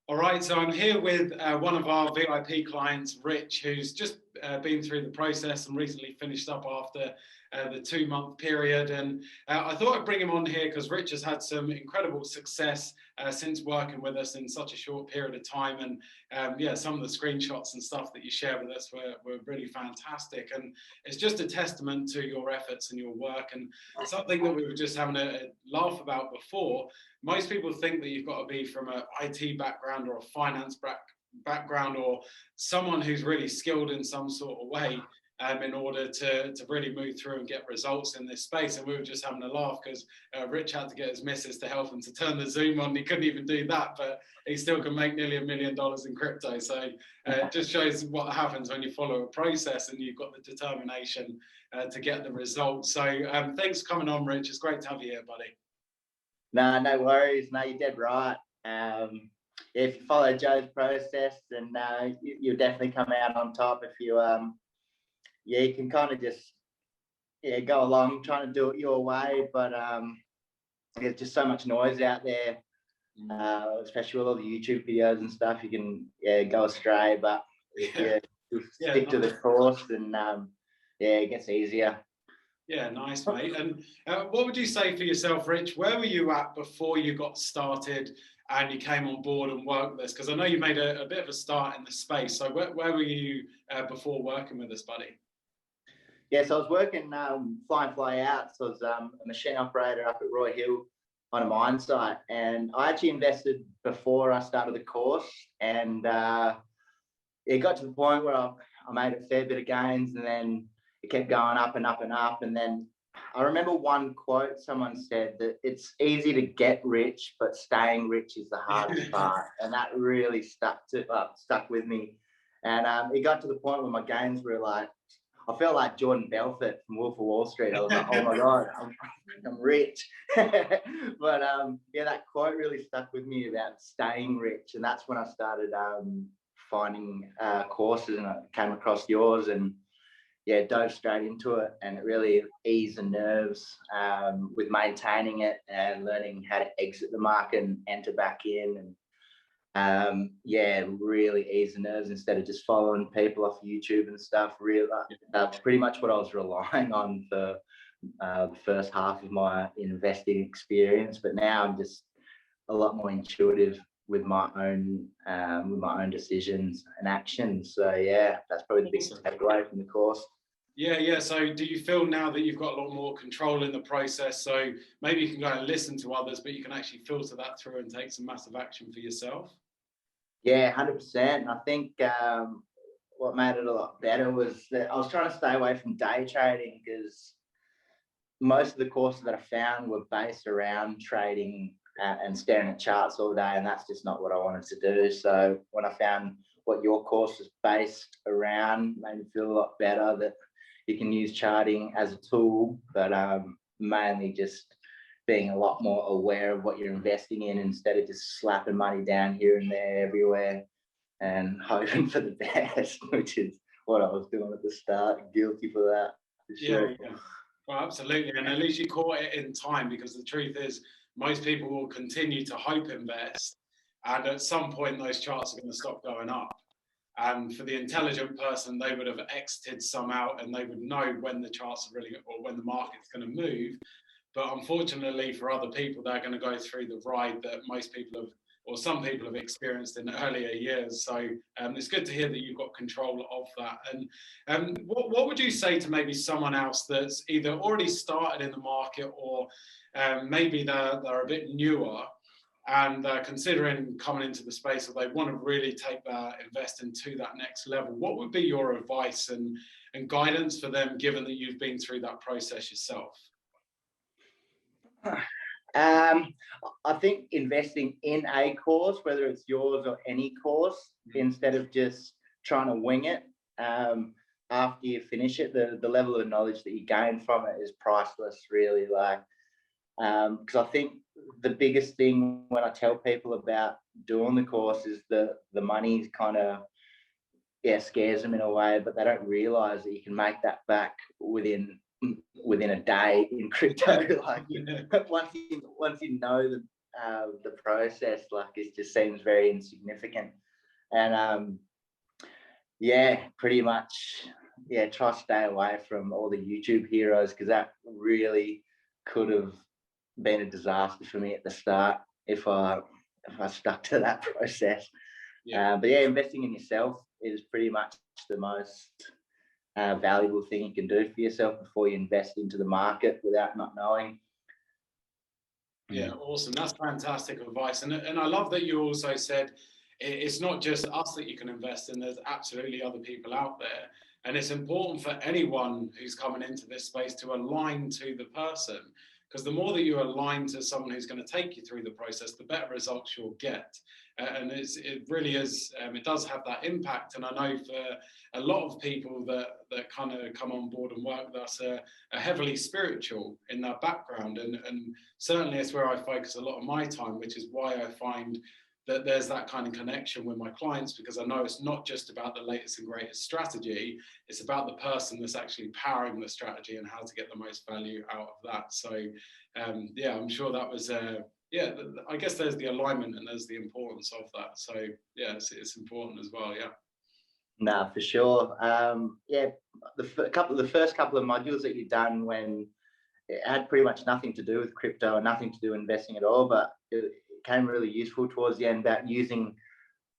All right, so I'm here with one of our VIP clients, Rich, who's just been through the process and recently finished up after the 2-month period. And I thought I'd bring him on here because Rich has had some incredible success since working with us in such a short period of time. And yeah, some of the screenshots and stuff that you shared with us were really fantastic. And it's just a testament to your efforts and your work. And something that we were just having a laugh about before, most people think that you've got to be from an IT background or a finance background or someone who's really skilled in some sort of way in order to really move through and get results in this space. And we were just having a laugh because Rich had to get his missus to help him to turn the Zoom on. He couldn't even do that, but he still can make nearly $1 million in crypto. So it just shows what happens when you follow a process and you've got the determination to get the results. So thanks for coming on, Rich. It's great to have you here, buddy. No worries. No, you're dead right. If you follow Joe's process, then you'll definitely come out on top. If you, you can kind of just go along trying to do it your way, but there's just so much noise out there, especially with all the YouTube videos and stuff. You can go astray, but if you stick to the course, then it gets easier. Yeah, nice, mate. And what would you say for yourself, Rich? Where were you at before you got started and you came on board and worked with us? Because I know you made a bit of a start in the space. So where were you before working with us, buddy? Yeah, so I was working fly out. So I was a machine operator up at Roy Hill on a mine site. And I actually invested before I started the course. And it got to the point where I made a fair bit of gains, and then it kept going up and up and up. And then I remember one quote someone said that it's easy to get rich, but staying rich is the hardest part. And that really stuck with me. And it got to the point where my gains were like, I felt like Jordan Belfort from Wolf of Wall Street. I was like, oh my God, I'm rich. But yeah, that quote really stuck with me about staying rich. And that's when I started finding courses, and I came across yours and dove straight into it, and it really eased the nerves with maintaining it and learning how to exit the market and enter back in, and really eased the nerves instead of just following people off YouTube and stuff. Really, that's pretty much what I was relying on for the first half of my investing experience. But now I'm just a lot more intuitive with my own decisions and actions. So yeah, that's probably the biggest takeaway from the course. Yeah. So do you feel now that you've got a lot more control in the process? So maybe you can go and listen to others, but you can actually filter that through and take some massive action for yourself? Yeah, 100%. I think what made it a lot better was that I was trying to stay away from day trading, because most of the courses that I found were based around trading and staring at charts all day, and that's just not what I wanted to do. So when I found what your course was based around, made me feel a lot better that you can use charting as a tool, but mainly just being a lot more aware of what you're investing in instead of just slapping money down here and there everywhere and hoping for the best, which is what I was doing at the start. Guilty for that, for sure. Yeah. Well, absolutely. And at least you caught it in time, because the truth is most people will continue to hope invest, and at some point those charts are going to stop going up. And for the intelligent person, they would have exited some out, and they would know when the charts are really, or when the market's going to move. But unfortunately for other people, they're going to go through the ride that most people have, or some people have experienced in earlier years. So it's good to hear that you've got control of that. And what would you say to maybe someone else that's either already started in the market, or maybe they're a bit newer and considering coming into the space, that they want to really take that investing to that next level? What would be your advice and guidance for them, given that you've been through that process yourself? I think investing in a course, whether it's yours or any course, instead of just trying to wing it, after you finish it, the level of knowledge that you gain from it is priceless, really. Like, because I think the biggest thing when I tell people about doing the course is the money kind of scares them in a way, but they don't realize that you can make that back within a day in crypto. Like once you know the process. Like it just seems very insignificant. And yeah, pretty much, yeah, try to stay away from all the YouTube heroes, because that really could have been a disaster for me at the start if I stuck to that process. Yeah. But yeah, investing in yourself is pretty much the most valuable thing you can do for yourself before you invest into the market without not knowing. Yeah, awesome. That's fantastic advice. And I love that you also said it's not just us that you can invest in, there's absolutely other people out there. And it's important for anyone who's coming into this space to align to the person, because the more that you align to someone who's going to take you through the process, the better results you'll get. And it really is, it does have that impact. And I know for a lot of people that kind of come on board and work with us are heavily spiritual in their background. And certainly it's where I focus a lot of my time, which is why I find that there's that kind of connection with my clients, because I know it's not just about the latest and greatest strategy, it's about the person that's actually powering the strategy and how to get the most value out of that. So yeah, I'm sure that was yeah, I guess there's the alignment and there's the importance of that. So yeah, it's important as well. Yeah. No, for sure. Yeah, the first couple of modules that you've done, when it had pretty much nothing to do with crypto and nothing to do with investing at all, but it became really useful towards the end about using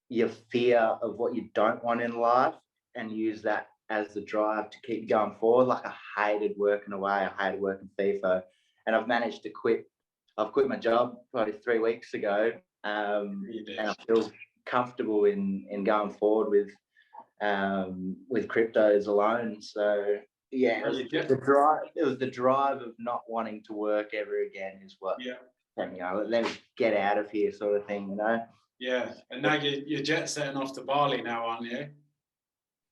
your fear of what you don't want in life and use that as the drive to keep going forward. Like I hated working away, I hated working FIFO, and I've managed to quit. I've quit my job probably 3 weeks ago, and I feel comfortable in going forward with cryptos alone. So yeah, it was the drive of not wanting to work ever again is what, you know, let me get out of here sort of thing, you know. Yeah, and now you're jet setting off to Bali now, aren't you?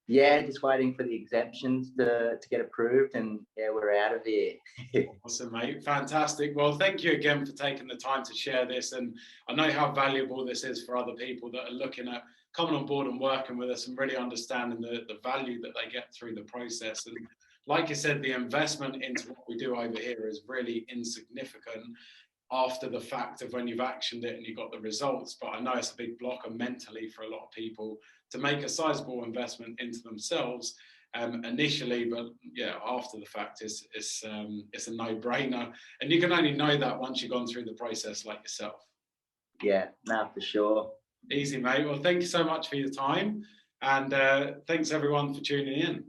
Yeah, just waiting for the exemptions to get approved, and yeah, we're out of here. Awesome, mate. Fantastic. Well, thank you again for taking the time to share this. And I know how valuable this is for other people that are looking at coming on board and working with us and really understanding the value that they get through the process. And like you said, the investment into what we do over here is really insignificant after the fact of when you've actioned it and you got the results. But I know it's a big blocker mentally for a lot of people to make a sizable investment into themselves initially, but yeah, after the fact it's a no-brainer, and you can only know that once you've gone through the process like yourself. Yeah, no, for sure. Easy, mate. Well, thank you so much for your time, and thanks everyone for tuning in.